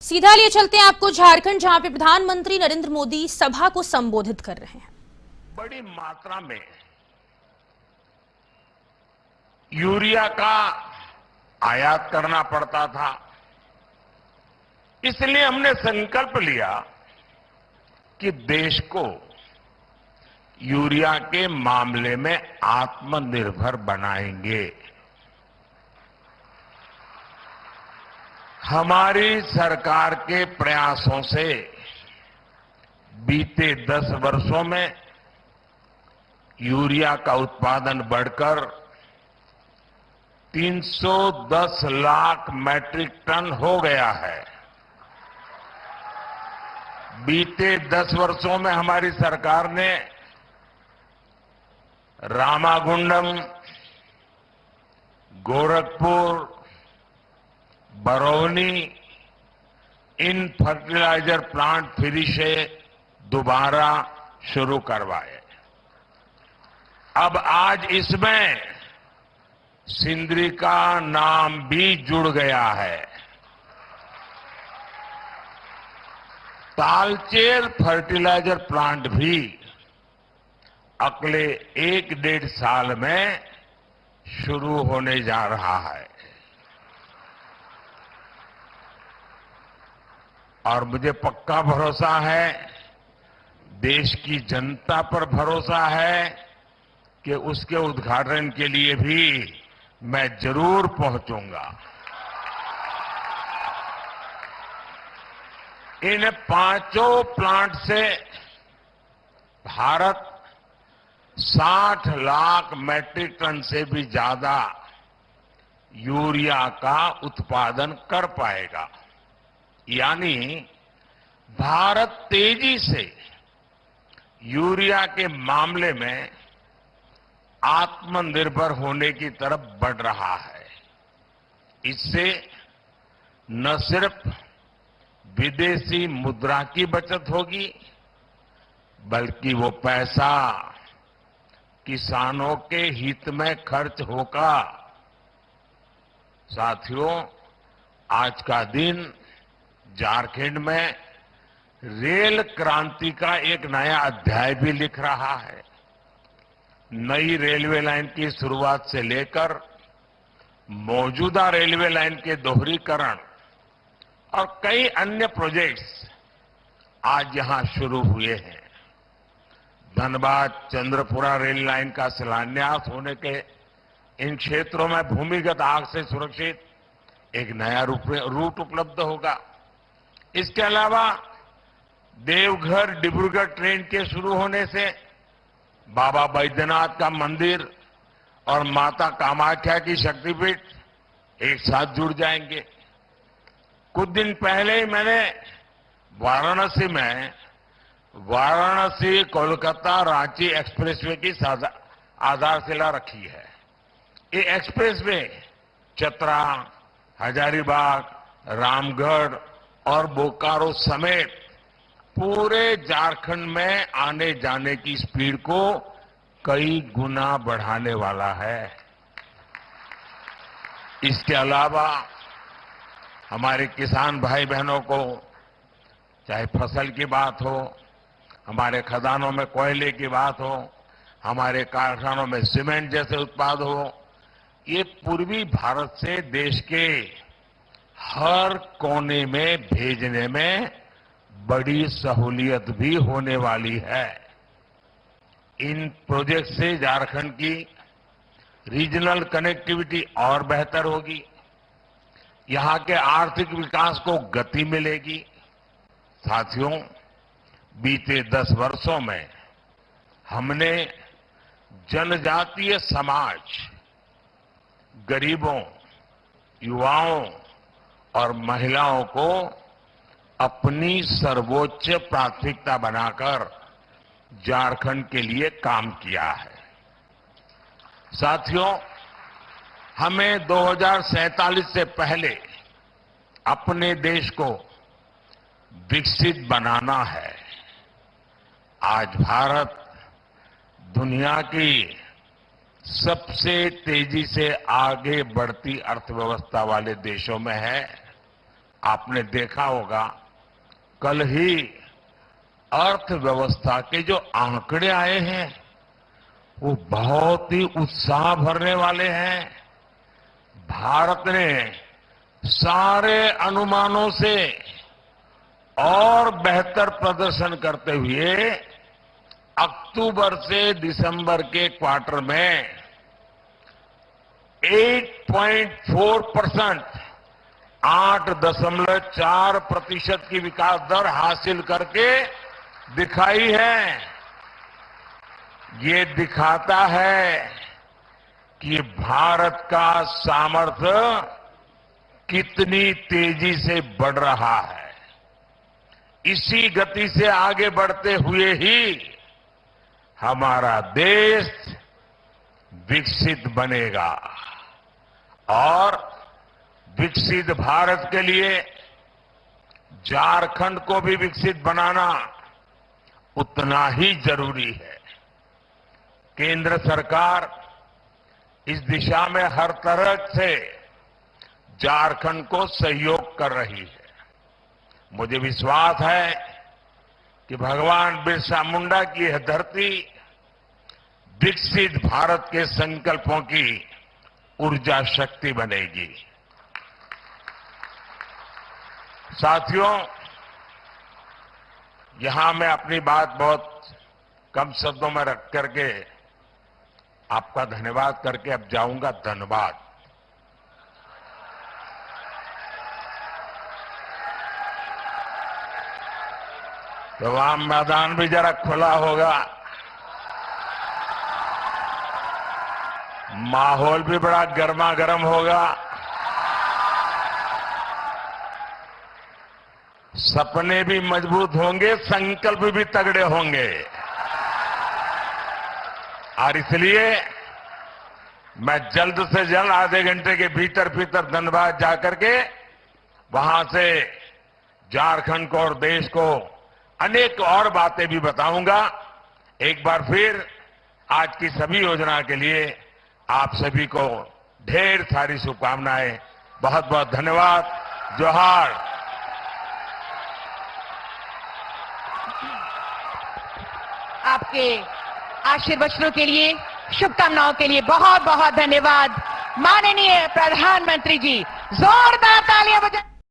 सीधा लिए चलते हैं आपको झारखंड, जहां पे प्रधानमंत्री नरेंद्र मोदी सभा को संबोधित कर रहे हैं। बड़ी मात्रा में यूरिया का आयात करना पड़ता था, इसलिए हमने संकल्प लिया कि देश को यूरिया के मामले में आत्मनिर्भर बनाएंगे। हमारी सरकार के प्रयासों से बीते 10 वर्षों में यूरिया का उत्पादन बढ़कर 310 लाख मैट्रिक टन हो गया है। बीते 10 वर्षों में हमारी सरकार ने रामागुंडम, गोरखपुर, बरौनी इन फर्टिलाइजर प्लांट फिर से दोबारा शुरू करवाए। अब आज इसमें सिंदरी का नाम भी जुड़ गया है। तालचेर फर्टिलाइजर प्लांट भी अगले 1-1.5 साल में शुरू होने जा रहा है। और मुझे पक्का भरोसा है, देश की जनता पर भरोसा है कि उसके उद्घाटन के लिए भी मैं जरूर पहुंचूंगा। इन 5 प्लांट से भारत 60 लाख मैट्रिक टन से भी ज्यादा यूरिया का उत्पादन कर पाएगा। यानी भारत तेजी से यूरिया के मामले में आत्मनिर्भर होने की तरफ बढ़ रहा है। इससे न सिर्फ विदेशी मुद्रा की बचत होगी, बल्कि वो पैसा किसानों के हित में खर्च होगा। साथियों, आज का दिन झारखंड में रेल क्रांति का एक नया अध्याय भी लिख रहा है। नई रेलवे लाइन की शुरुआत से लेकर मौजूदा रेलवे लाइन के दोहरीकरण और कई अन्य प्रोजेक्ट्स आज यहां शुरू हुए हैं। धनबाद चंद्रपुरा रेल लाइन का शिलान्यास होने के इन क्षेत्रों में भूमिगत आग से सुरक्षित एक नया रूट उपलब्ध होगा। इसके अलावा देवघर डिब्रूगढ़ ट्रेन के शुरू होने से बाबा बैद्यनाथ का मंदिर और माता कामाख्या की शक्तिपीठ एक साथ जुड़ जाएंगे। कुछ दिन पहले ही मैंने वाराणसी कोलकाता रांची एक्सप्रेसवे की आधारशिला रखी है। ये एक्सप्रेसवे चतरा, हजारीबाग, रामगढ़ और बोकारो समेत पूरे झारखंड में आने जाने की स्पीड को कई गुना बढ़ाने वाला है। इसके अलावा हमारे किसान भाई बहनों को चाहे फसल की बात हो, हमारे खदानों में कोयले की बात हो, हमारे कारखानों में सीमेंट जैसे उत्पाद हो, ये पूर्वी भारत से देश के हर कोने में भेजने में बड़ी सहूलियत भी होने वाली है। इन प्रोजेक्ट से झारखंड की रीजनल कनेक्टिविटी और बेहतर होगी, यहां के आर्थिक विकास को गति मिलेगी। साथियों, बीते 10 वर्षों में हमने जनजातीय समाज, गरीबों, युवाओं और महिलाओं को अपनी सर्वोच्च प्राथमिकता बनाकर झारखंड के लिए काम किया है। साथियों, हमें 2047 से पहले अपने देश को विकसित बनाना है। आज भारत दुनिया की सबसे तेजी से आगे बढ़ती अर्थव्यवस्था वाले देशों में है। आपने देखा होगा कल ही अर्थव्यवस्था के जो आंकड़े आए हैं वो बहुत ही उत्साह भरने वाले हैं। भारत ने सारे अनुमानों से और बेहतर प्रदर्शन करते हुए अक्टूबर से दिसंबर के क्वार्टर में 8.4%, 8.4% की विकास दर हासिल करके दिखाई है। ये दिखाता है कि भारत का सामर्थ्य कितनी तेजी से बढ़ रहा है। इसी गति से आगे बढ़ते हुए ही हमारा देश विकसित बनेगा और विकसित भारत के लिए झारखंड को भी विकसित बनाना उतना ही जरूरी है। केंद्र सरकार इस दिशा में हर तरह से झारखंड को सहयोग कर रही है। मुझे विश्वास है कि भगवान बिरसा मुंडा की यह धरती विकसित भारत के संकल्पों की ऊर्जा शक्ति बनेगी। साथियों, यहां मैं अपनी बात बहुत कम शब्दों में रख करके आपका धन्यवाद करके अब जाऊंगा। धन्यवाद। तो वहां मैदान भी जरा खुला होगा, माहौल भी बड़ा गर्मा गर्म होगा, सपने भी मजबूत होंगे, संकल्प भी तगड़े होंगे। और इसलिए मैं जल्द से जल्द आधे घंटे के भीतर भीतर धनबाद जाकर के वहां से झारखंड को और देश को अनेक और बातें भी बताऊंगा। एक बार फिर आज की सभी योजना के लिए आप सभी को ढेर सारी शुभकामनाएं। बहुत बहुत धन्यवाद। जोहार। आपके आशीर्वचनों के लिए, शुभकामनाओं के लिए बहुत बहुत धन्यवाद। माननीय प्रधानमंत्री जी, जोरदार तालियां बजा।